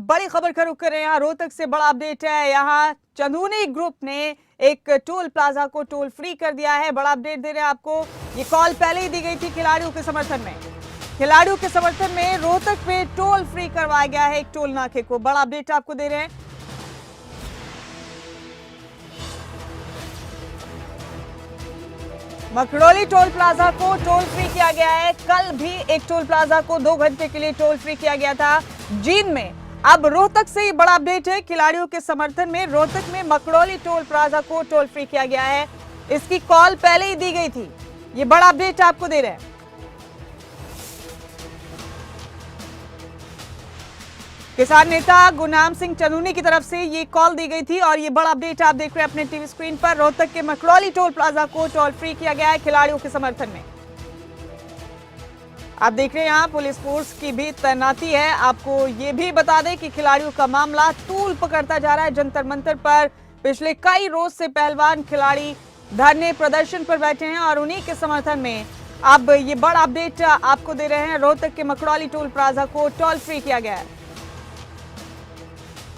बड़ी खबर का रुख कर रहे हैं। यहाँ रोहतक से बड़ा अपडेट है। यहाँ चंदूनी ग्रुप ने एक टोल प्लाजा को टोल फ्री कर दिया है। बड़ा अपडेट दे रहे हैं आपको। ये कॉल पहले ही दी गई थी खिलाड़ियों के समर्थन में। खिलाड़ियों के समर्थन में रोहतक में टोल फ्री करवाया गया है एक टोल नाके को। बड़ा अपडेट आपको दे रहे हैं। मकड़ौली टोल प्लाजा को टोल फ्री किया गया है। कल भी एक टोल प्लाजा को 2 घंटे के लिए टोल फ्री किया गया था जींद में। अब रोहतक से ही बड़ा अपडेट है। खिलाड़ियों के समर्थन में रोहतक में मकड़ौली टोल प्लाजा को टोल फ्री किया गया है। इसकी कॉल पहले ही दी गई थी। ये बड़ा अपडेट आपको दे रहे हैं। किसान नेता गुरनाम सिंह चंदूनी की तरफ से ये कॉल दी गई थी और ये बड़ा अपडेट आप देख रहे हैं अपने टीवी स्क्रीन पर। रोहतक के मकड़ौली टोल प्लाजा को टोल फ्री किया गया है खिलाड़ियों के समर्थन में। आप देख रहे हैं यहाँ पुलिस फोर्स की भी तैनाती है। आपको ये भी बता दें कि खिलाड़ियों का मामला तूल पकड़ता जा रहा है। जंतर मंतर पर पिछले कई रोज से पहलवान खिलाड़ी धरने प्रदर्शन पर बैठे हैं और उन्हीं के समर्थन में अब ये बड़ा अपडेट आपको दे रहे हैं। रोहतक के मकड़ौली टोल प्लाजा को टोल फ्री किया गया है।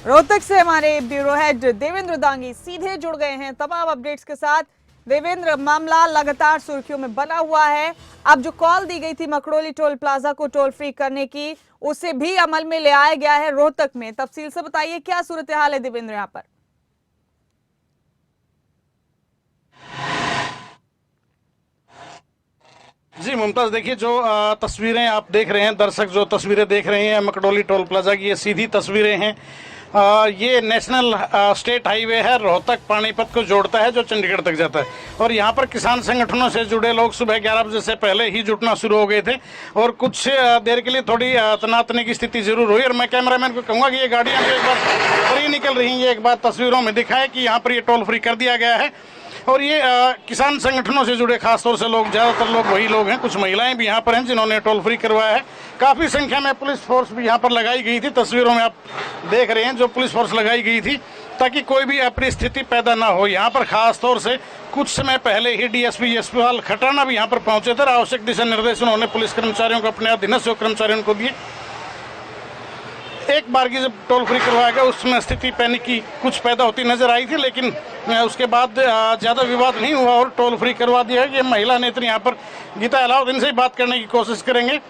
रोहतक से हमारे ब्यूरो हेड देवेंद्र दांगी सीधे जुड़ गए हैं तमाम अपडेट्स के साथ। देवेंद्र, मामला लगातार सुर्खियों में बना हुआ है। अब जो कॉल दी गई थी मकड़ौली टोल प्लाजा को टोल फ्री करने की, उसे भी अमल में ले आया गया है रोहतक में। तफसील से बताइए क्या सूरत हाल है देवेंद्र यहाँ पर। जी मुमताज, देखिए जो तस्वीरें आप देख रहे हैं, दर्शक जो तस्वीरें देख रहे हैं मकड़ौली टोल प्लाजा की, ये सीधी तस्वीरें हैं। ये नेशनल स्टेट हाईवे है, रोहतक पानीपत को जोड़ता है, जो चंडीगढ़ तक जाता है। और यहाँ पर किसान संगठनों से जुड़े लोग सुबह 11 बजे से पहले ही जुटना शुरू हो गए थे और कुछ देर के लिए थोड़ी तनातनी की स्थिति जरूर हुई। और मैं कैमरामैन को कहूँगा कि ये गाड़ियाँ एक बार फ्री निकल रही हैं। ये एक बार तस्वीरों में दिखा है कि यहाँ पर ये टोल फ्री कर दिया गया है। और ये किसान संगठनों से जुड़े खासतौर से लोग, ज़्यादातर लोग वही लोग हैं। कुछ महिलाएं भी यहाँ पर हैं जिन्होंने टोल फ्री करवाया है। काफ़ी संख्या में पुलिस फोर्स भी यहाँ पर लगाई गई थी। तस्वीरों में आप देख रहे हैं जो पुलिस फोर्स लगाई गई थी ताकि कोई भी अपरिस्थिति पैदा ना हो। यहाँ पर खासतौर से कुछ समय पहले ही डीएसपी यशपाल खटाना भी यहाँ पर पहुँचे थे। आवश्यक दिशा निर्देश उन्होंने पुलिस कर्मचारियों को, अपने अधीनस्थ कर्मचारियों को दिए। एक बार की जब टोल फ्री करवाया गया उसमें स्थिति पैनिक की कुछ पैदा होती नजर आई थी, लेकिन उसके बाद ज़्यादा विवाद नहीं हुआ और टोल फ्री करवा दिया। ये महिला नेत्री यहाँ पर गीता अलाउद्दीन से ही बात करने की कोशिश करेंगे।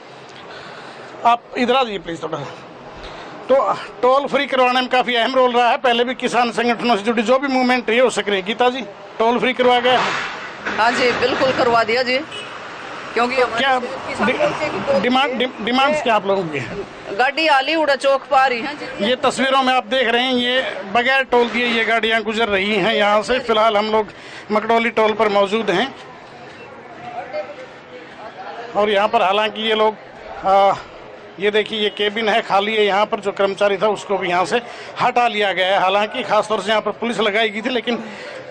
आप इधर आ जाइए प्लीज़ थोड़ा। तो टोल फ्री करवाने में काफ़ी अहम रोल रहा है। पहले भी किसान संगठनों से जुड़ी जो भी मूवमेंट रही है उससे करें। गीता जी, टोल फ्री करवाया गया? हाँ जी, बिल्कुल करवा दिया जी। क्योंकि क्या डिमांड्स क्या आप लोगों की? गाड़ी आली उड़ा चौक पा रही है। ये तस्वीरों में आप देख रहे हैं, ये बगैर टोल दिए ये गाड़ियां गुजर रही हैं यहाँ से। फिलहाल हम लोग मकड़ौली टोल पर मौजूद हैं और यहाँ पर हालांकि ये लोग ये देखिए ये केबिन है, खाली है। यहाँ पर जो कर्मचारी था उसको भी यहाँ से हटा लिया गया है। हालांकि खासतौर से यहाँ पर पुलिस लगाई गई थी, लेकिन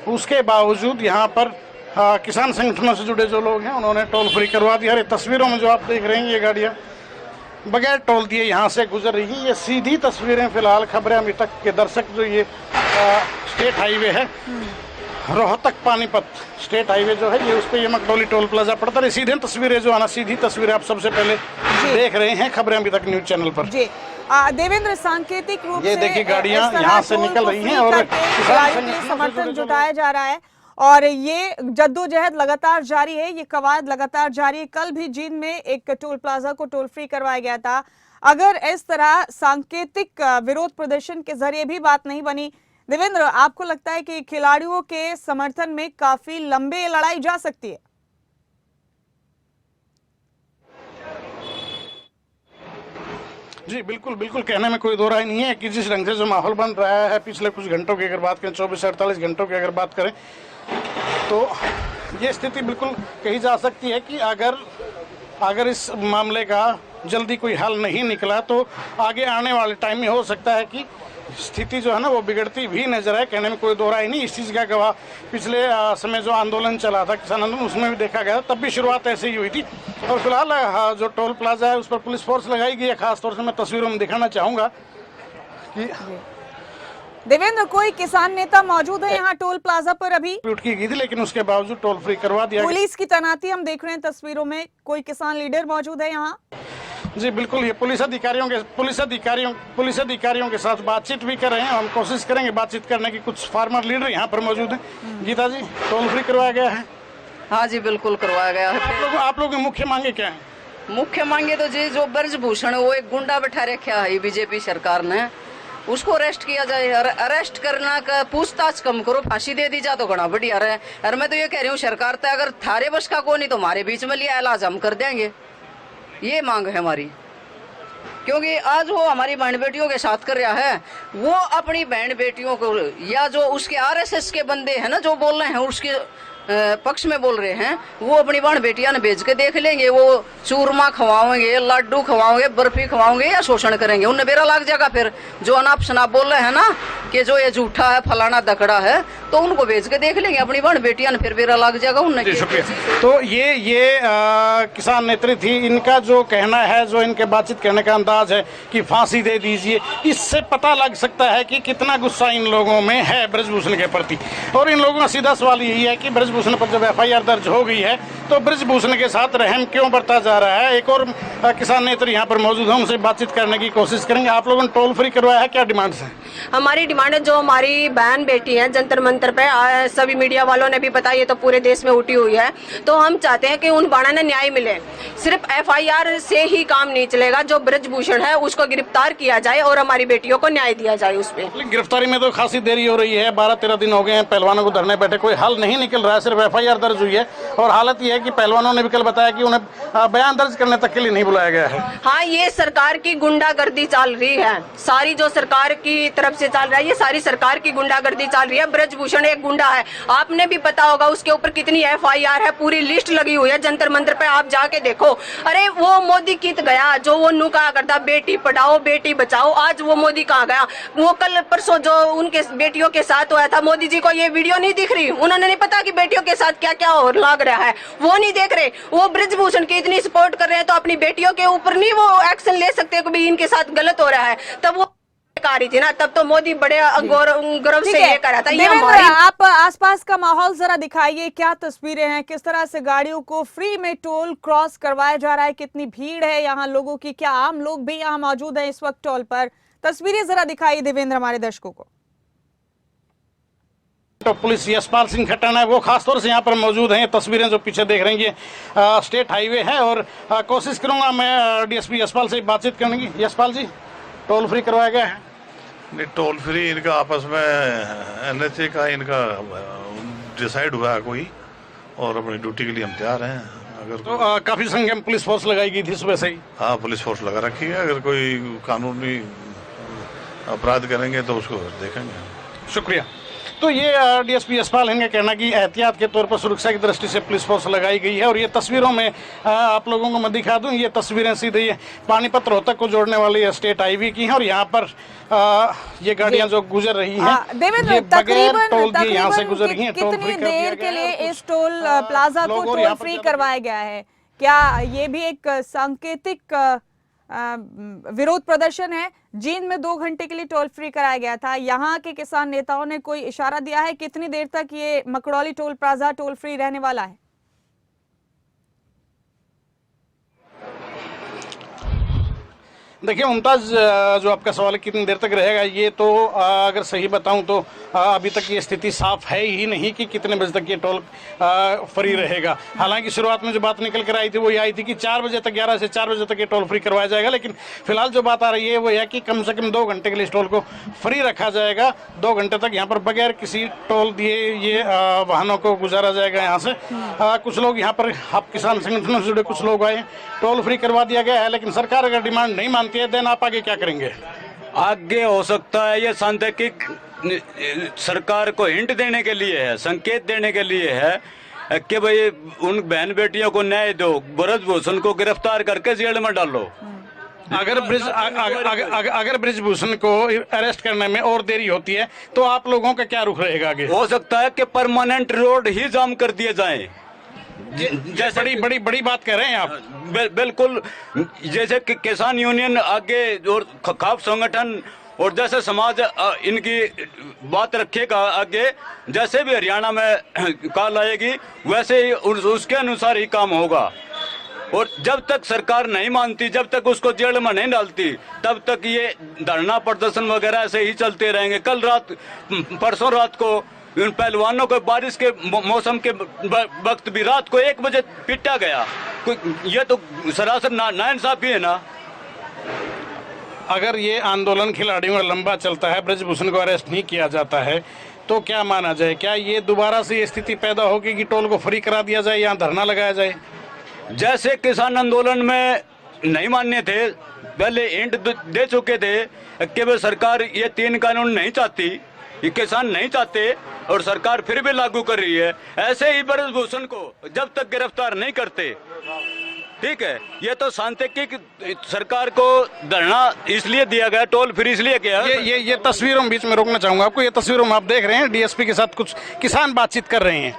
उसके बावजूद यहाँ पर किसान संगठनों से जुड़े जो लोग हैं उन्होंने टोल फ्री करवा दिया। अरे तस्वीरों में जो आप देख रहे हैं ये गाड़ियाँ बगैर टोल दिए यहाँ से गुजर रही हैं। ये सीधी तस्वीरें फिलहाल खबरें अभी तक के दर्शक। जो ये स्टेट हाईवे है, रोहतक पानीपत स्टेट हाईवे जो है, ये उस पर ये मकड़ौली टोल प्लाजा पड़ता है। सीधी तस्वीरें जो है ना, सीधी तस्वीरें आप सबसे पहले देख रहे हैं खबरें अभी तक न्यूज चैनल पर। जी देवेंद्र, सांकेतिक रूप ये देखिए गाड़ियाँ यहाँ से निकल रही हैं और समर्थन जुटाया जा रहा है और ये जद्दोजहद लगातार जारी है। ये कवायद लगातार जारी है। कल भी जींद में एक टोल प्लाजा को टोल फ्री करवाया गया था। अगर इस तरह सांकेतिक विरोध प्रदर्शन के जरिए भी बात नहीं बनी, देवेंद्र, आपको लगता है कि खिलाड़ियों के समर्थन में काफी लंबे लड़ाई जा सकती है? जी बिल्कुल बिल्कुल, कहने में कोई दो राय नहीं है कि जिस ढंग से जो माहौल बन रहा है पिछले कुछ घंटों की अगर बात करें, 24 से 48 घंटों की अगर बात करें, तो ये स्थिति बिल्कुल कही जा सकती है कि अगर इस मामले का जल्दी कोई हल नहीं निकला तो आगे आने वाले टाइम में हो सकता है कि स्थिति जो है ना वो बिगड़ती भी नजर आए। कहने में कोई दो राय नहीं। इस चीज़ का गवाह पिछले समय जो आंदोलन चला था, किसान आंदोलन, उसमें भी देखा गया, तब भी शुरुआत ऐसे ही हुई थी। और फिलहाल जो टोल प्लाजा है उस पर पुलिस फोर्स लगाई गई है। खासतौर से मैं तस्वीरों में दिखाना चाहूँगा कि देवेंद्र, कोई किसान नेता मौजूद है यहाँ टोल प्लाजा पर? अभी लूट की गई थी लेकिन उसके बावजूद टोल फ्री करवा दिया। पुलिस की तैनाती हम देख रहे हैं तस्वीरों में। कोई किसान लीडर मौजूद है यहाँ? जी बिल्कुल, ये पुलिस अधिकारियों के साथ बातचीत भी कर रहे हैं। हम कोशिश करेंगे बातचीत करने की। कुछ फार्मर लीडर यहाँ पर मौजूद हैं। गीता जी, टोल फ्री करवाया गया है? हाँ जी, बिल्कुल करवाया गया है। आप लोगों की मुख्य मांगे क्या है? मुख्य मांगे तो जी जो ब्रजभूषण वो एक गुंडा बैठा रखा है बीजेपी सरकार ने, उसको अरेस्ट किया जाए। और अरेस्ट करना का पूछताछ कम करो, फांसी दे दी जा तो घना बढ़िया रहे। और मैं तो ये कह रही हूँ सरकार तो अगर थारे बस का को नहीं तो हमारे बीच में लिया इलाज हम कर देंगे, ये मांग है हमारी। क्योंकि आज वो हमारी बहन बेटियों के साथ कर रहा है, वो अपनी बहन बेटियों को या जो उसके आरएसएस के बंदे हैं ना जो बोल रहे हैं उसके पक्ष में बोल रहे हैं, वो अपनी बहन बेटियां ने भेज के देख लेंगे। वो चूरमा खवाओगे, लड्डू खवाओगे, बर्फी खवाओगे या शोषण करेंगे, उन्हें बेरा लग जाएगा। फिर जो अनाप शनाप बोल रहे हैं ना कि जो ये झूठा है, फलाना दकड़ा है, तो उनको भेज के देख लेंगे अपनी बहन बेटियां ने, फिर बेरा लग जाएगा उन्हें। शुक्रिया। तो ये किसान नेत्री थी। इनका जो कहना है, जो इनके बातचीत करने का अंदाज है कि फांसी दे दीजिए, इससे पता लग सकता है कि कितना गुस्सा इन लोगों में है ब्रजभूषण के प्रति। और इन लोगों का सीधा सवाल यही है कि ब्रजभूषण पर जब एफआईआर दर्ज हो गई है तो ब्रजभूषण के साथ रहम क्यों बरता जा रहा है। एक और किसान नेत्री यहाँ पर मौजूद है, उनसे बातचीत करने की कोशिश करेंगे। आप लोगों ने टोल फ्री करवाया है, क्या डिमांड्स हैं? हमारी डिमांड है, जो हमारी बहन बेटी है जंतर मंतर पे, सभी मीडिया वालों ने भी बताया, ये तो पूरे देश में उठी हुई है, तो हम चाहते हैं कि उन बाणा ने न्याय मिले। सिर्फ एफआईआर से ही काम नहीं चलेगा, जो ब्रजभूषण है उसको गिरफ्तार किया जाए और हमारी बेटियों को न्याय दिया जाए उस पर। गिरफ्तारी में तो खासी देरी हो रही है, 12-13 दिन हो गए हैं पहलवानों को धरने बैठे, कोई हल नहीं निकल रहा है। सिर्फ एफआईआर दर्ज हुई है और हालत यह है कि पहलवानों ने भी कल बताया कि उन्हें बयान दर्ज करने तक के लिए नहीं बुलाया गया है। हाँ, ये सरकार की गुंडागर्दी चल रही है, सारी जो सरकार की तरफ से चल रहा है, ये सारी सरकार की गुंडागर्दी चल रही है। ब्रजभूषण एक गुंडा है, आपने भी पता होगा उसके ऊपर कितनी एफआईआर है, पूरी लिस्ट लगी हुई है जंतर मंतर पे, आप जाके देखो। अरे वो मोदी कित गया जो वो नु कहा करता बेटी पढ़ाओ बेटी बचाओ, आज वो मोदी कहाँ गया? वो कल परसों जो उनके बेटियों के साथ हुआ था, मोदी जी को ये वीडियो नहीं दिख रही, उन्होंने नहीं पता कि बेटियों के साथ क्या क्या और लाग रहा है, वो नहीं देख रहे। वो ब्रजभूषण की इतनी सपोर्ट कर रहे हैं तो अपनी बेटियों के ऊपर नहीं वो एक्शन ले सकते कि भी इनके साथ गलत हो रहा है। तब वो रही थी ना, तब तो मोदी बड़े गौरव से ये करा था। ये हमारी आप आसपास का माहौल जरा दिखाइए, क्या तस्वीरें हैं, किस तरह से गाड़ियों को फ्री में टोल क्रॉस करवाया जा रहा है, कितनी भीड़ है यहाँ लोगों की, क्या आम लोग भी यहाँ मौजूद हैं इस वक्त टोल पर? तस्वीरें जरा दिखाइए देवेंद्र हमारे दर्शकों को। तो पुलिस यशपाल सिंह खट्टन है, वो खासतौर से यहाँ पर मौजूद हैं। तस्वीरें जो पीछे देख रही हैं स्टेट हाईवे है और कोशिश करूँगा मैं डीएसपी यशपाल से बातचीत करने की। यशपाल जी, टोल फ्री करवाया गया है? नहीं, टोल फ्री इनका आपस में एनएचए का इनका डिसाइड हुआ है कोई, और अपनी ड्यूटी के लिए हम तैयार हैं। अगर तो काफी संख्या में पुलिस फोर्स लगाई गई थी सुबह से ही? हाँ, पुलिस फोर्स लगा रखी है, अगर कोई कानूनी अपराध करेंगे तो उसको देखेंगे। शुक्रिया। तो ये डीएसपी यशपाल इनका कहना कि एहतियात के तौर पर सुरक्षा की दृष्टि से पुलिस फोर्स लगाई गई है। और ये तस्वीरों में आप लोगों को मैं दिखा दूं, ये तस्वीरें सीधे ये पानीपत रोहतक को जोड़ने वाली स्टेट हाईवे की हैं और यहाँ पर ये गाड़ियाँ जो गुजर रही हैं देवेंद्र, तकरीबन यहाँ से गुजर रही हैं। कितनी देर के लिए इस टोल प्लाजा को टोल फ्री करवाया गया है? क्या ये भी एक सांकेतिक विरोध प्रदर्शन है? जींद में 2 घंटे के लिए टोल फ्री कराया गया था, यहाँ के किसान नेताओं ने कोई इशारा दिया है कितनी देर तक ये Makdauli toll plaza toll free रहने वाला है? देखिए मुमताज, जो आपका सवाल है कितनी देर तक रहेगा, ये तो अगर सही बताऊं तो अभी तक ये स्थिति साफ है ही नहीं कि कितने बजे तक ये टोल फ्री रहेगा। हालांकि शुरुआत में जो बात निकल कर आई थी वो ये आई थी कि 4 बजे तक, 11 से 4 बजे तक ये टोल फ्री करवाया जाएगा। लेकिन फिलहाल जो बात आ रही है वो यह कि कम से कम 2 घंटे के लिए इस टोल को फ्री रखा जाएगा। 2 घंटे तक यहाँ पर बगैर किसी टोल दिए ये वाहनों को गुजारा जाएगा यहाँ से। कुछ लोग यहाँ पर, आप किसान संगठनों से जुड़े कुछ लोग आए, टोल फ्री करवा दिया गया है, लेकिन सरकार अगर डिमांड नहीं मानती है देन आप आगे क्या करेंगे? आगे हो सकता है ये सांकेतिक सरकार को हिंट देने के लिए है, संकेत देने के लिए है कि भाई उन बहन बेटियों को न्याय दो, ब्रजभूषण को गिरफ्तार करके जेल में डालो। अगर ब्रजभूषण को अरेस्ट करने में और देरी होती है तो आप लोगों का क्या रुख रहेगा आगे? हो सकता है कि परमानेंट रोड ही जाम कर दिए जाएं। जैसे बड़ी बात कर रहे हैं आप। बिल्कुल, जैसे कि किसान यूनियन आगे और खाप संगठन और जैसे समाज इनकी बात रखेगा आगे, जैसे भी हरियाणा में कॉल आएगी वैसे ही उसके अनुसार ही काम होगा। और जब तक सरकार नहीं मानती, जब तक उसको जेल में नहीं डालती, तब तक ये धरना प्रदर्शन वगैरह ऐसे ही चलते रहेंगे। कल रात, परसों रात को उन पहलवानों को बारिश के मौसम के वक्त भी रात को 1 बजे पीटा गया। ये तो सरासर नाइंसाफी है ना। अगर ये आंदोलन खिलाड़ियों का लंबा चलता है, ब्रजभूषण को अरेस्ट नहीं किया जाता है, तो क्या माना जाए? क्या ये दोबारा से ये स्थिति पैदा होगी कि टोल को फ्री करा दिया जाए, यहाँ धरना लगाया जाए? जैसे किसान आंदोलन में नहीं मानने थे, पहले हिंट दे चुके थे कि वह सरकार ये 3 कानून नहीं चाहती, ये किसान नहीं चाहते, और सरकार फिर भी लागू कर रही है। ऐसे ही ब्रजभूषण को जब तक गिरफ्तार नहीं करते, ठीक है, ये तो सांकेतिक सरकार को धरना इसलिए दिया गया, टोल फ्री इसलिए किया। ये तस्वीरों में बीच में रोकना चाहूंगा आपको। ये तस्वीरों में आप देख रहे हैं डीएसपी के साथ कुछ किसान बातचीत कर रहे हैं।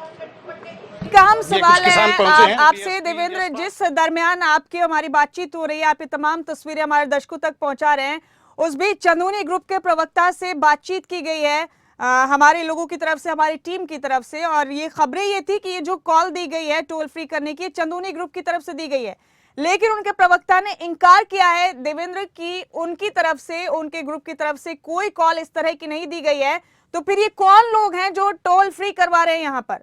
का हम सवाल किसान है पहुंचे हैं। आपसे देवेंद्र, जिस दरमियान आपकी हमारी बातचीत हो रही है, आप ये तमाम तस्वीरें हमारे दर्शकों तक पहुंचा रहे हैं, उस बीच चंदूनी ग्रुप के प्रवक्ता से बातचीत की गई है हमारे लोगों की तरफ से, हमारी टीम की तरफ से, और ये खबरें ये थी कि ये जो कॉल दी गई है टोल फ्री करने की, चंदूनी ग्रुप की तरफ से दी गई है, लेकिन उनके प्रवक्ता ने इंकार किया है देवेंद्र की उनकी तरफ से, उनके ग्रुप की तरफ से कोई कॉल इस तरह की नहीं दी गई है। तो फिर ये कौन लोग हैं जो टोल फ्री करवा रहे हैं यहाँ पर?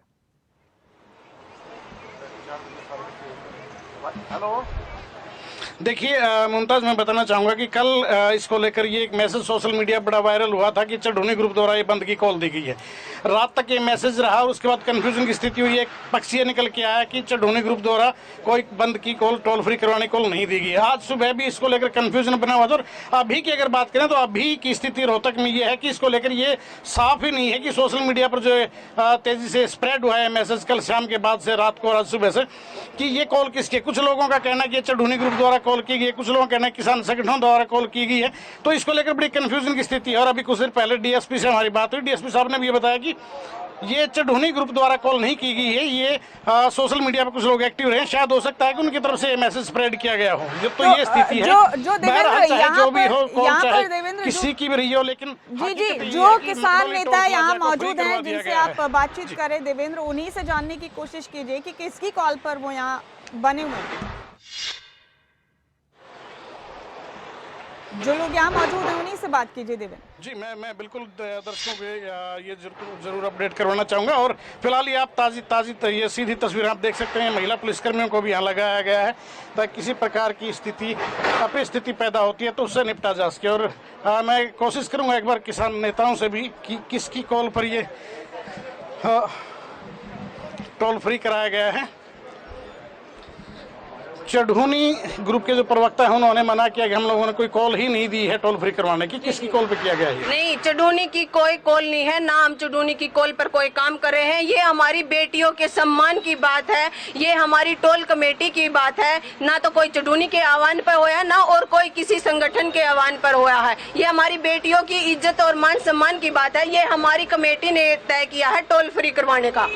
हेलो, देखिए मुमताज, मैं बताना चाहूँगा कि कल इसको लेकर ये एक मैसेज सोशल मीडिया बड़ा वायरल हुआ था कि चढ़ूनी ग्रुप द्वारा ये बंद की कॉल दी गई है। रात तक ये मैसेज रहा और उसके बाद कन्फ्यूजन की स्थिति हुई। एक पक्ष ये निकल के आया कि चढ़ूनी ग्रुप द्वारा कोई बंद की कॉल, टोल फ्री करवाने कॉल नहीं दी गई है। आज सुबह भी इसको लेकर कन्फ्यूजन बना हुआ था। और अभी की अगर बात करें तो अभी की स्थिति रोहतक में ये है कि इसको लेकर ये साफ ही नहीं है कि सोशल मीडिया पर जो तेज़ी से स्प्रेड हुआ है मैसेज कल शाम के बाद से, रात को और आज सुबह से, कि ये कॉल किसके। कुछ लोगों का कहना है कि चढ़ूनी ग्रुप द्वारा कॉल की गई है, कुछ लोगों का कहना है किसान संगठनों द्वारा कॉल की गई है। तो इसको लेकर बड़ी कंफ्यूजन की स्थिति है। और अभी कुछ देर पहले डीएसपी से हमारी बात हुई, डीएसपी साहब ने भी ये बताया कि ये चढ़ूनी ग्रुप द्वारा कॉल नहीं की गई है, ये सोशल मीडिया पर कुछ लोग एक्टिव रहे, शायद हो सकता है कि उनकी तरफ से ये मैसेज स्प्रेड किया गया हो। जब तो ये स्थिति है, जो बहरहाल चाहे जो भी हो, कॉल चाहे देवेंद्र किसी की भी रही हो, लेकिन जी, जो किसान नेता यहाँ मौजूद हैं जिनसे आप बातचीत करें देवेंद्र, उन्हीं से जानने की कोशिश कीजिए कि किसकी कॉल पर वो यहाँ बने हुए हैं। जो लोग यहाँ मौजूद हैं उन्हीं से बात कीजिए देवेंद्र जी। मैं बिल्कुल दर्शकों को ये जरूर अपडेट करवाना चाहूँगा। और फिलहाल ये आप ताज़ी ये सीधी तस्वीर आप देख सकते हैं। महिला पुलिसकर्मियों को भी यहाँ लगाया गया है ताकि किसी प्रकार की परिस्थिति पैदा होती है तो उससे निपटा जा सके। और मैं कोशिश करूँगा एक बार किसान नेताओं से भी कि किसकी कॉल पर ये टोल फ्री कराया गया है। चढ़ूनी ग्रुप के जो प्रवक्ता हैं उन्होंने मना किया कि हम लोगों ने कोई कॉल ही नहीं दी है टोल फ्री करवाने की। किसकी कॉल पे किया गया है? नहीं, चढ़ूनी की कोई कॉल नहीं है, ना हम चढ़ूनी की कॉल पर कोई काम कर रहे हैं। ये हमारी बेटियों के सम्मान की बात है, ये हमारी टोल कमेटी की बात है, ना तो कोई चढ़ूनी के आह्वान पर हुआ है, ना और कोई किसी संगठन के आह्वान पर हुआ है। ये हमारी बेटियों की इज्जत और मान सम्मान की बात है। ये हमारी कमेटी ने तय किया है टोल फ्री करवाने का।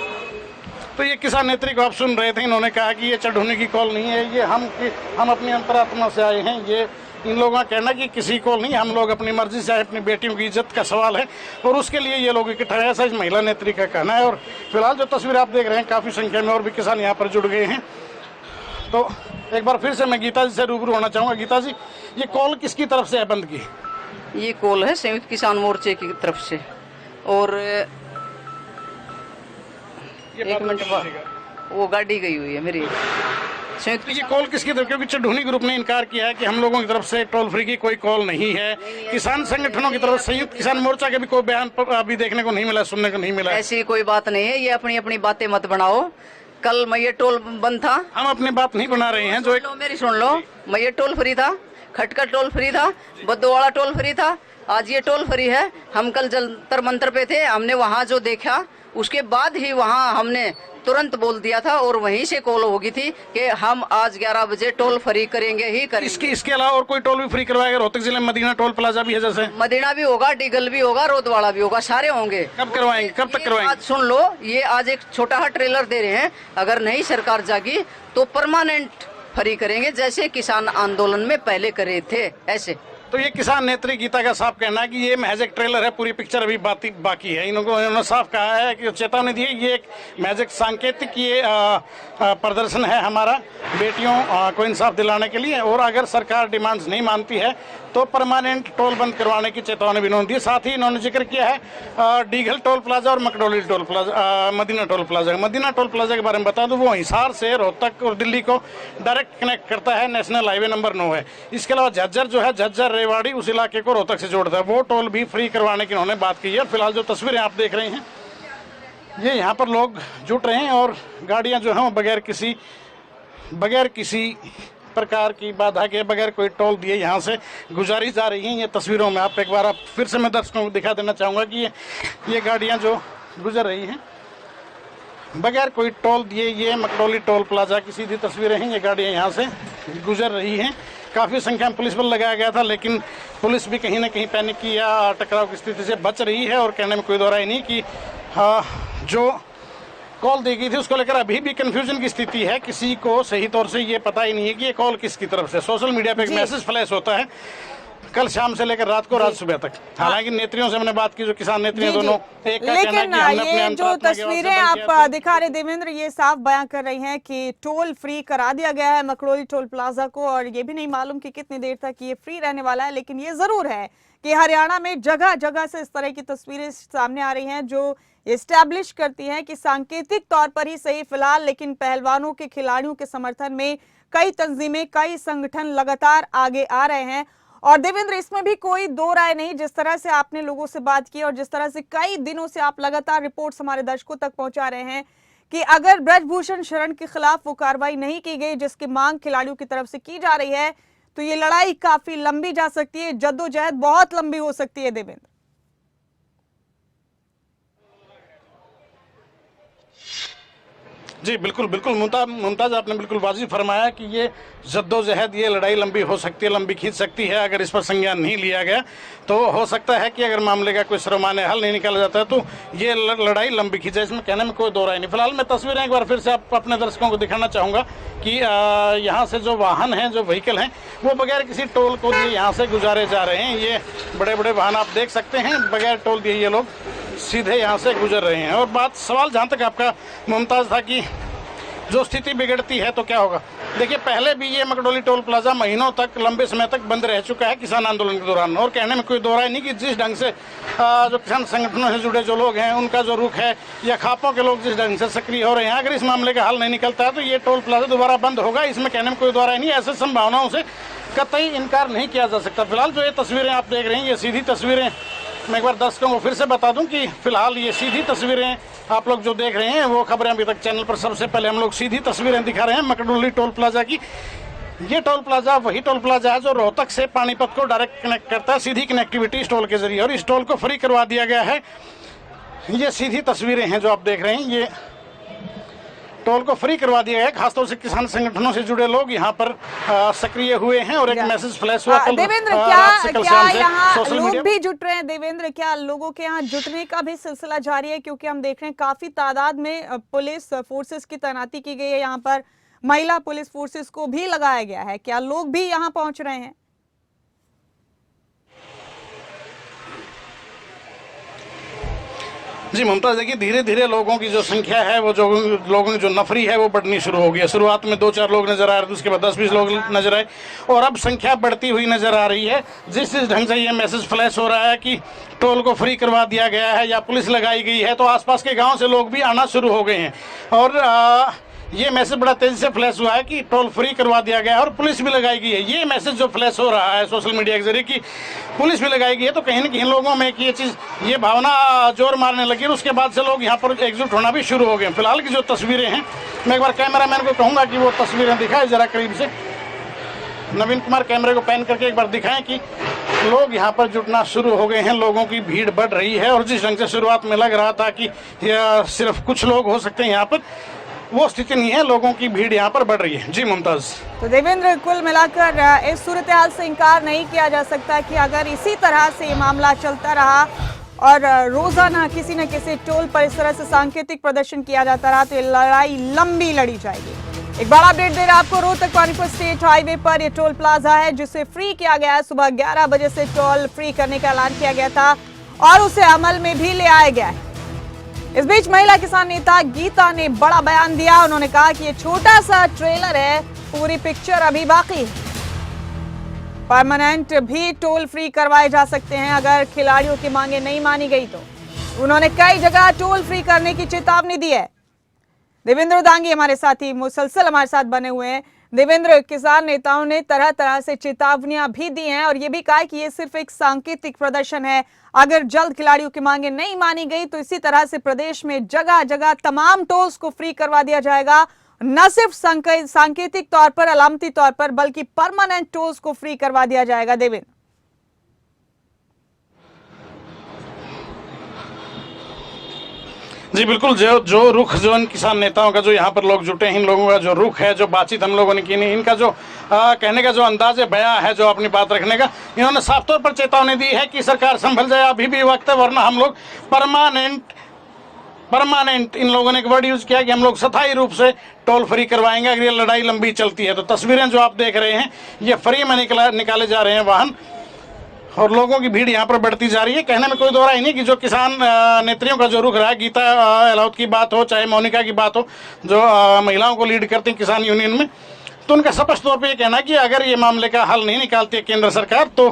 तो ये किसान नेत्री को आप सुन रहे थे, इन्होंने कहा कि ये चढ़ूनी की कॉल नहीं है, ये हम अपनी अंतरात्मा से आए हैं। ये इन लोगों का कहना कि किसी कॉल नहीं, हम लोग अपनी मर्जी से आए, अपनी बेटियों की इज्जत का सवाल है और उसके लिए ये लोग इकट्ठा है, ऐसा इस महिला नेत्री का कहना है। और फिलहाल जो तस्वीर आप देख रहे हैं, काफ़ी संख्या में और भी किसान यहाँ पर जुड़ गए हैं। तो एक बार फिर से मैं गीता जी से रूबरू होना चाहूँगा। गीता जी, ये कॉल किसकी तरफ से है बंद की? ये कॉल है संयुक्त किसान मोर्चे की तरफ से। और एक मिनट बाद वो गाड़ी गई हुई है मेरी संयुक्त। ये कॉल किसकी तरफ? क्योंकि चढ़ूनी ग्रुप ने इनकार किया है कि हम लोगों की तरफ से टोल फ्री की कोई कॉल नहीं है। किसान संगठनों की तरफ से, संयुक्त किसान मोर्चा के भी कोई बयान अभी देखने को नहीं मिला, सुनने को नहीं मिला। ऐसी कोई बात नहीं है, ये अपनी अपनी बातें मत बनाओ। कल मैं ये टोल बंद था, हम अपनी बात नहीं बना रहे हैं। जो एक मेरी सुन लो, मैं ये टोल फ्री था, खटकर टोल फ्री था, बद्दोवाड़ा टोल फ्री था, आज ये टोल फ्री है। हम कल जंतर मंतर पे थे, हमने वहाँ जो देखा उसके बाद ही वहाँ हमने तुरंत बोल दिया था और वहीं से कॉल होगी थी कि हम आज 11 बजे टोल फ्री करेंगे ही करेंगे। इसके अलावा और कोई टोल भी फ्री करवाएगा? रोहतक जिले में मदीना टोल प्लाजा भी है, जैसे मदीना भी होगा, डिगल भी होगा, रोदवाड़ा भी होगा, सारे होंगे। कब करवाएंगे, कब तक करवाएंगे? आज सुन लो, ये आज एक छोटा सा ट्रेलर दे रहे हैं, अगर नहीं सरकार जागी तो परमानेंट फ्री करेंगे, जैसे किसान आंदोलन में पहले करे थे ऐसे। तो ये किसान नेत्री गीता का साफ कहना है कि ये महज एक ट्रेलर है, पूरी पिक्चर अभी बाकी है। इन्होंने साफ कहा है कि चेतावनी दी है, ये एक महज एक सांकेतिक ये प्रदर्शन है हमारा बेटियों को इंसाफ दिलाने के लिए, और अगर सरकार डिमांड्स नहीं मानती है तो परमानेंट टोल बंद करवाने की चेतावनी भी इन्होंने दी। साथ ही इन्होंने जिक्र किया है डीगल टोल प्लाजा और Makdoli toll plaza, Madina toll plaza. Madina toll plaza के बारे में बता दूं, वो हिसार से रोहतक और दिल्ली को डायरेक्ट कनेक्ट करता है, नेशनल हाईवे नंबर 9 है। इसके अलावा झज्जर जो है, झज्जर रेवाड़ी उस इलाके को रोहतक से जोड़ता है, वो टोल भी फ्री करवाने की उन्होंने बात की है। और फिलहाल जो तस्वीरें आप देख रहे हैं, ये यहाँ पर लोग जुट रहे हैं और गाड़ियाँ जो हैं वो बगैर किसी प्रकार की बाधा के, बगैर कोई टोल दिए यहाँ से गुजारी जा रही हैं। ये तस्वीरों में आप एक बार फिर से मैं दर्शकों को दिखा देना चाहूँगा कि ये गाड़ियाँ जो गुजर रही हैं बगैर कोई टोल दिए, ये मकडोली टोल प्लाजा की सीधी तस्वीरें हैं। ये गाड़ियाँ यहाँ से गुजर रही हैं। काफ़ी संख्या में पुलिस बल लगाया गया था, लेकिन पुलिस भी कहीं ना कहीं पैनिक की या टकराव की स्थिति से बच रही है। और कहने में कोई दो राय नहीं कि जो कॉल दी गई थी उसको लेकर अभी भी कंफ्यूजन की स्थिति है। किसी को सही तौर से ये पता ही नहीं है कि ये कॉल किसकी तरफ से। सोशल मीडिया पे एक मैसेज फ्लैश होता है कल शाम से लेकर रात को, रात सुबह तक। हालांकि नेत्रियों से मैंने बात की, जो किसान नेत्रियां दोनों, एक का कहना है कि हमने अपने ये जो तस्वीरें आप दिखा रहे देवेंद्र, ये साफ बयां कर रही हैं कि टोल फ्री करा दिया गया है मकडोली टोल प्लाजा को, और ये भी नहीं मालूम कि कितनी देर तक ये फ्री रहने वाला है। लेकिन ये जरूर है कि हरियाणा में जगह जगह से इस तरह की तस्वीरें सामने आ रही हैं जो एस्टैब्लिश करती हैं कि सांकेतिक तौर पर ही सही फिलहाल, लेकिन पहलवानों के, खिलाड़ियों के समर्थन में कई तंजीमें, कई संगठन लगातार आगे आ रहे हैं। और देवेंद्र, इसमें भी कोई दो राय नहीं, जिस तरह से आपने लोगों से बात की और जिस तरह से कई दिनों से आप लगातार रिपोर्ट्स हमारे दर्शकों तक पहुंचा रहे हैं कि अगर ब्रजभूषण शरण के खिलाफ वो कार्रवाई नहीं की गई जिसकी मांग खिलाड़ियों की तरफ से की जा रही है, तो ये लड़ाई काफी लंबी जा सकती है, जद्दोजहद बहुत लंबी हो सकती है। देवेंद्र जी बिल्कुल मुमताज, आपने बिल्कुल वाजिब फरमाया कि ये जद्दोजहद, ये लड़ाई लंबी हो सकती है, लंबी खींच सकती है। अगर इस पर संज्ञान नहीं लिया गया तो हो सकता है कि अगर मामले का कोई सर्वमान्य हल नहीं निकाला जाता है तो ये लड़ाई लंबी खींचे, इसमें कहने में कोई दो राय नहीं। फिलहाल मैं तस्वीरें एक बार फिर से आप अपने दर्शकों को दिखाना चाहूँगा कि यहाँ से जो वाहन हैं, जो व्हीकल हैं, वो बगैर किसी टोल को दिए यहाँ से गुजारे जा रहे हैं। ये बड़े बड़े वाहन आप देख सकते हैं, बगैर टोल दिए ये लोग सीधे यहाँ से गुजर रहे हैं। और सवाल जहाँ तक आपका मुमताज़ था कि जो स्थिति बिगड़ती है तो क्या होगा, देखिए पहले भी ये मकडोली टोल प्लाजा महीनों तक, लंबे समय तक बंद रह चुका है किसान आंदोलन के दौरान। और कहने में कोई दो राय नहीं कि जिस ढंग से जो किसान संगठनों से जुड़े जो लोग हैं उनका जो रुख है, या खापों के लोग जिस ढंग से सक्रिय हो रहे हैं, अगर इस मामले का हल नहीं निकलता है तो ये टोल प्लाजा दोबारा बंद होगा। इसमें कहने में कोई दो राय नहीं, ऐसे संभावनाओं से कतई इनकार नहीं किया जा सकता। फिलहाल जो ये तस्वीरें आप देख रहे हैं, ये सीधी तस्वीरें, मैं एक बार दर्शकों को फिर से बता दूं कि फिलहाल ये सीधी तस्वीरें आप लोग जो देख रहे हैं, वो खबरें अभी तक चैनल पर सबसे पहले हम लोग सीधी तस्वीरें दिखा रहे हैं मकडोली टोल प्लाजा की। ये टोल प्लाजा वही टोल प्लाजा है जो रोहतक से पानीपत को डायरेक्ट कनेक्ट करता है, सीधी कनेक्टिविटी इस टोल के जरिए, और इस टोल को फ्री करवा दिया गया है। ये सीधी तस्वीरें हैं जो आप देख रहे हैं, ये टोल को फ्री करवा दिया है। खासतौर से किसान संगठनों से जुड़े लोग यहाँ पर सक्रिय हुए हैं और एक मैसेज फ्लैश हुआ देवेंद्र, क्या यहाँ लोग भी जुट रहे हैं? देवेंद्र, क्या लोगों के यहाँ जुटने का भी सिलसिला जारी है? क्योंकि हम देख रहे हैं काफी तादाद में पुलिस फोर्सेस की तैनाती की गई है, यहाँ पर महिला पुलिस फोर्सेस को भी लगाया गया है। क्या लोग भी यहाँ पहुंच रहे हैं? जी मुमताज, देखिए धीरे धीरे लोगों की जो संख्या है, वो जो लोगों की जो नफरी है वो बढ़नी शुरू हो गई है। शुरुआत में 2-4 लोग नजर आ रहे थे, उसके बाद 10-20 लोग नजर आए और अब संख्या बढ़ती हुई नजर आ रही है। जिस ढंग से ये मैसेज फ्लैश हो रहा है कि टोल को फ्री करवा दिया गया है या पुलिस लगाई गई है, तो आसपास के गाँव से लोग भी आना शुरू हो गए हैं। और ये मैसेज बड़ा तेजी से फ्लैश हुआ है कि टोल फ्री करवा दिया गया है और पुलिस भी लगाई गई है। ये मैसेज जो फ्लैश हो रहा है सोशल मीडिया के जरिए कि पुलिस भी लगाई गई है, तो कहीं न कहीं लोगों में ये चीज़, ये भावना जोर मारने लगी और उसके बाद से लोग यहाँ पर एकजुट होना भी शुरू हो गए। फिलहाल की जो तस्वीरें हैं, मैं एक बार कैमरामैन को कहूँगा कि वो तस्वीरें दिखाएं जरा करीब से। नवीन कुमार कैमरे को पैन करके एक बार दिखाएं कि लोग यहाँ पर जुटना शुरू हो गए हैं, लोगों की भीड़ बढ़ रही है। और जिस ढंग से शुरुआत में लग रहा था कि सिर्फ कुछ लोग हो सकते हैं यहाँ पर, वो स्थिति नहीं है, लोगों की भीड़ यहाँ पर बढ़ रही है। जी मुमताज। तो देवेंद्र, कुल मिलाकर इस सूरत हाल से इनकार नहीं किया जा सकता कि अगर इसी तरह से ये मामला चलता रहा और रोजाना किसी न किसी टोल पर इस तरह से सांकेतिक प्रदर्शन किया जाता रहा तो ये लड़ाई लंबी लड़ी जाएगी। एक बड़ा अपडेट दे रहा है आपको। रोहतक पानीपत स्टेट हाईवे पर ये टोल प्लाजा है जिसे फ्री किया गया है। सुबह 11 बजे से टोल फ्री करने का ऐलान किया गया था और उसे अमल में भी ले आया गया है। इस बीच महिला किसान नेता गीता ने बड़ा बयान दिया। उन्होंने कहा कि ये छोटा सा ट्रेलर है, पूरी पिक्चर अभी बाकी है। परमानेंट भी टोल फ्री करवाए जा सकते हैं अगर खिलाड़ियों की मांगे नहीं मानी गई तो। उन्होंने कई जगह टोल फ्री करने की चेतावनी दी है। देवेंद्र दांगी हमारे साथी मुसलसल हमारे साथ बने हुए हैं। देवेंद्र, किसान नेताओं ने तरह तरह से चेतावनियां भी दी हैं और ये भी कहा कि ये सिर्फ एक सांकेतिक प्रदर्शन है। अगर जल्द खिलाड़ियों की मांगे नहीं मानी गई तो इसी तरह से प्रदेश में जगह जगह तमाम टोल्स को फ्री करवा दिया जाएगा। न सिर्फ सांकेतिक तौर पर, अलामती तौर पर, बल्कि परमानेंट टोल्स को फ्री करवा दिया जाएगा। देवेंद्र, जी बिल्कुल, जो रुख जो इन किसान नेताओं का, जो यहाँ पर लोग जुटे हैं, इन लोगों का जो रुख है, जो बातचीत हम लोगों ने की नहीं, इनका जो कहने का जो अंदाज बयां है, जो अपनी बात रखने का, इन्होंने साफ तौर पर चेतावनी दी है कि सरकार संभल जाए, अभी भी वक्त है, वरना हम लोग परमानेंट इन लोगों ने एक वर्ड यूज किया कि हम लोग स्थायी रूप से टोल फ्री करवाएंगे अगर ये लड़ाई लंबी चलती है। तो तस्वीरें जो आप देख रहे हैं, ये फ्री में निकाले जा रहे हैं वाहन और लोगों की भीड़ यहाँ पर बढ़ती जा रही है। कहने में कोई दो राय नहीं कि जो किसान नेत्रियों का जो रुख रहा है, गीता एलाउत की बात हो, चाहे मोनिका की बात हो, जो महिलाओं को लीड करती हैं किसान यूनियन में, तो उनका स्पष्ट तौर पे ये कहना है कि अगर ये मामले का हल नहीं निकालती है केंद्र सरकार तो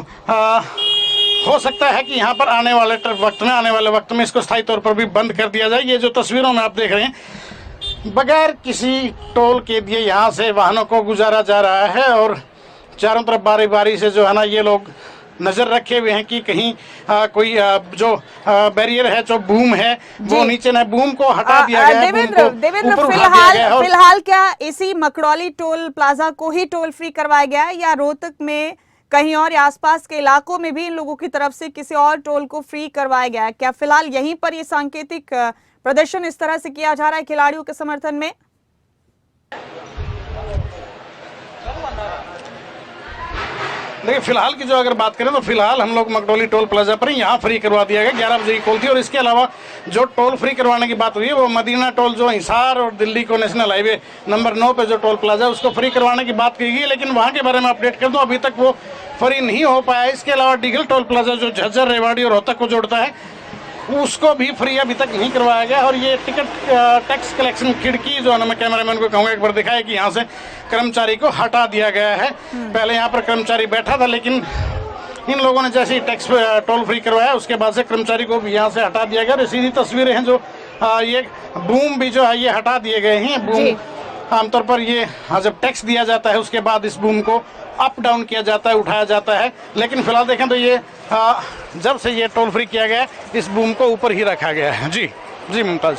हो सकता है कि यहाँ पर आने वाले वक्त में इसको स्थायी तौर पर भी बंद कर दिया जाए। ये जो तस्वीरों में आप देख रहे हैं, बगैर किसी टोल के दिए यहाँ से वाहनों को गुजारा जा रहा है और चारों तरफ बारी बारी से जो है ना, ये लोग नजर रखे हुए हैं कि कहीं कोई जो बैरियर है, जो बूम है, वो नीचे न, बूम को हटा दिया गया है। देवेंद्र, फिलहाल क्या इसी मकड़ौली टोल प्लाजा को ही टोल फ्री करवाया गया है या रोहतक में कहीं और या आसपास के इलाकों में भी इन लोगों की तरफ से किसी और टोल को फ्री करवाया गया है? क्या फिलहाल यहीं पर ये सांकेतिक प्रदर्शन इस तरह से किया जा रहा है खिलाड़ियों के समर्थन में? देखिए, फिलहाल की जो अगर बात करें तो फिलहाल हम लोग मकड़ौली टोल प्लाजा पर यहाँ फ्री करवा दिया गया, 11 बजे की कॉल थी। और इसके अलावा जो टोल फ्री करवाने की बात हुई है वो मदीना टोल, जो हिसार और दिल्ली को नेशनल हाईवे नंबर 9 पे जो टोल प्लाजा है उसको फ्री करवाने की बात की गई, लेकिन वहाँ के बारे में अपडेट कर दूँ, अभी तक वो फ्री नहीं हो पाया। इसके अलावा डीगल टोल प्लाजा जो झज्जर, रेवाड़ी और रोहतक को जोड़ता है, उसको भी फ्री अभी तक नहीं करवाया गया। और ये टिकट टैक्स कलेक्शन खिड़की जो है ना, मैं कैमरामैन को कहूँगा एक बार दिखाए कि यहाँ से कर्मचारी को हटा दिया गया है। पहले यहाँ पर कर्मचारी बैठा था, लेकिन इन लोगों ने जैसे ही टैक्स टोल फ्री करवाया उसके बाद से कर्मचारी को भी यहाँ से हटा दिया गया। और सीधी तस्वीरें हैं जो ये बूम भी जो है ये हटा दिए गए हैं। बूम आमतौर पर ये जब टैक्स दिया जाता है उसके बाद इस बूम को अप डाउन किया जाता है, उठाया जाता है, लेकिन फिलहाल देखें तो ये जब से ये टोल फ्री किया गया इस बूम को ऊपर ही रखा गया है। जी मुमताज,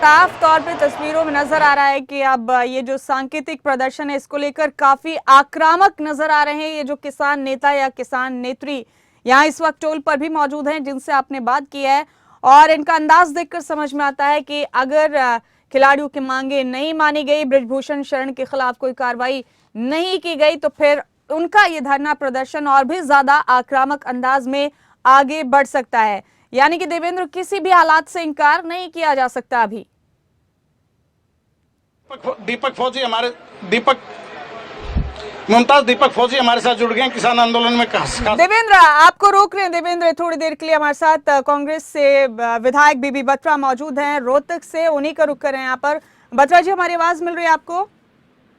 साफ तौर पे तस्वीरों में नजर आ रहा है कि अब ये जो सांकेतिक प्रदर्शन है इसको लेकर काफी आक्रामक नजर आ रहे हैं ये जो किसान नेता या किसान नेत्री यहाँ इस वक्त टोल पर भी मौजूद हैं जिनसे आपने बात की है। और इनका अंदाज देखकर समझ में आता है कि अगर खिलाड़ियों की मांगे नहीं मानी गई, बृजभूषण शरण के खिलाफ कोई कार्रवाई नहीं की गई तो फिर उनका ये धरना प्रदर्शन और भी ज्यादा आक्रामक अंदाज में आगे बढ़ सकता है। यानी कि देवेंद्र, किसी भी हालात से इनकार नहीं किया जा सकता। अभी दीपक फौजी हमारे साथ जुड़ गए किसान आंदोलन में। देवेंद्र, आपको रोक रहे हैं। देवेंद्र, थोड़ी देर के लिए हमारे साथ कांग्रेस से विधायक बीबी बत्रा मौजूद हैं, रोहतक से, उन्हीं का रुख कर रहे हैं यहाँ पर। बत्रा जी, हमारी आवाज मिल रही है आपको?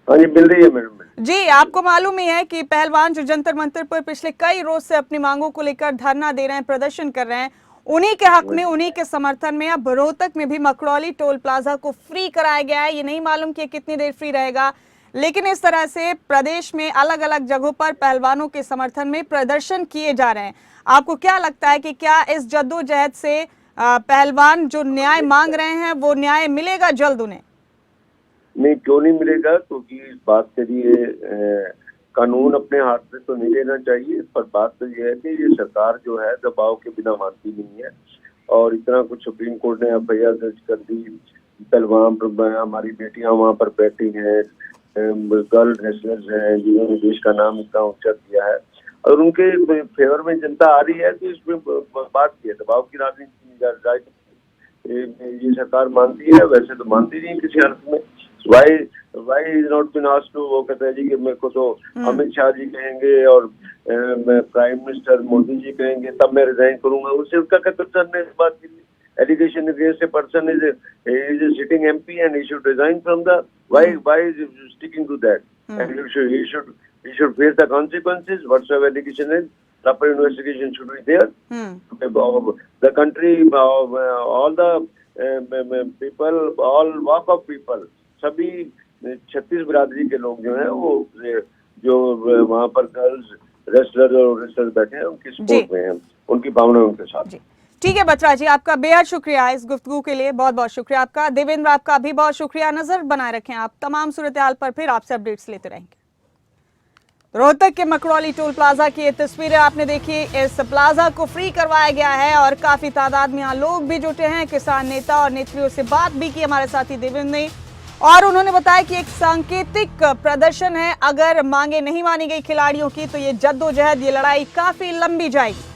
हाँ जी, मिल रही है मैडम जी। आपको मालूम ही है कि पहलवान जो जंतर मंतर पर पिछले कई रोज से अपनी मांगों को लेकर धरना दे रहे हैं, प्रदर्शन कर रहे हैं, उन्हीं के हक में, उन्हीं के समर्थन में अब रोहतक में भी मकड़ौली टोल प्लाजा को फ्री कराया गया है। ये नहीं मालूम कि कितनी देर फ्री रहेगा, लेकिन इस तरह से प्रदेश में अलग अलग जगहों पर पहलवानों के समर्थन में प्रदर्शन किए जा रहे हैं। आपको क्या लगता है कि क्या इस जद्दोजहद से पहलवान जो न्याय मांग रहे हैं वो न्याय मिलेगा जल्द उन्हें? नहीं, क्यों नहीं मिलेगा, क्योंकि इस बात के लिए कानून अपने हाथ में तो नहीं लेना चाहिए। पर बात तो ये है कि ये सरकार जो है दबाव के बिना मानती नहीं है और इतना कुछ सुप्रीम कोर्ट ने एफआईआर दर्ज कर दी। पहलवान, हमारी बेटियां वहाँ पर बैठी हैं, गर्ल रेसलर्स हैं जिन्होंने देश का नाम इतना ऊंचा किया है और उनके फेवर में जनता आ रही है। तो इसमें बात की है दबाव की राजनीति ये सरकार मानती है, वैसे तो मानती नहीं किसी हालत में। Why is not been asked to, वो कहता है जी कि मेरे को तो अमित शाह जी कहेंगे और मैं प्राइम मिनिस्टर मोदी जी कहेंगे तब मैं रिजाइन करूंगा। उससे उसका क्या कंसर्न है इस बात के लिए? Allegation against a person is a sitting MP and he should resign from the why is he sticking to that? And he should face the consequences. Whatsoever allegation is, proper investigation should be there. The country, all the people, all walk of people, सभी 36 बिरादरी के लोग जो हैं वो जो वहाँ पर गर्ल्स रेस्लर और रेस्लर बैठे हैं उनकी सपोर्ट में हैं, उनकी भावना उनके साथ। ठीक है बत्रा जी, आपका बेहद शुक्रिया इस गुफ्तगू के लिए, बहुत बहुत शुक्रिया आपका। देवेंद्र, आपका भी बहुत शुक्रिया। नजर बनाए रखें आप तमाम सूरत हाल पर, फिर आपसे अपडेट्स लेते रहेंगे। रोहतक के मकड़ौली टोल प्लाजा की ये तस्वीरें आपने देखी। इस प्लाजा को फ्री करवाया गया है और काफी तादाद में यहाँ लोग भी जुटे हैं। किसान नेता और नेत्रियों से बात भी की हमारे साथी देवेंद्र ने, और उन्होंने बताया कि एक सांकेतिक प्रदर्शन है। अगर मांगे नहीं मानी गई खिलाड़ियों की तो ये जद्दोजहद, ये लड़ाई काफी लंबी जाएगी।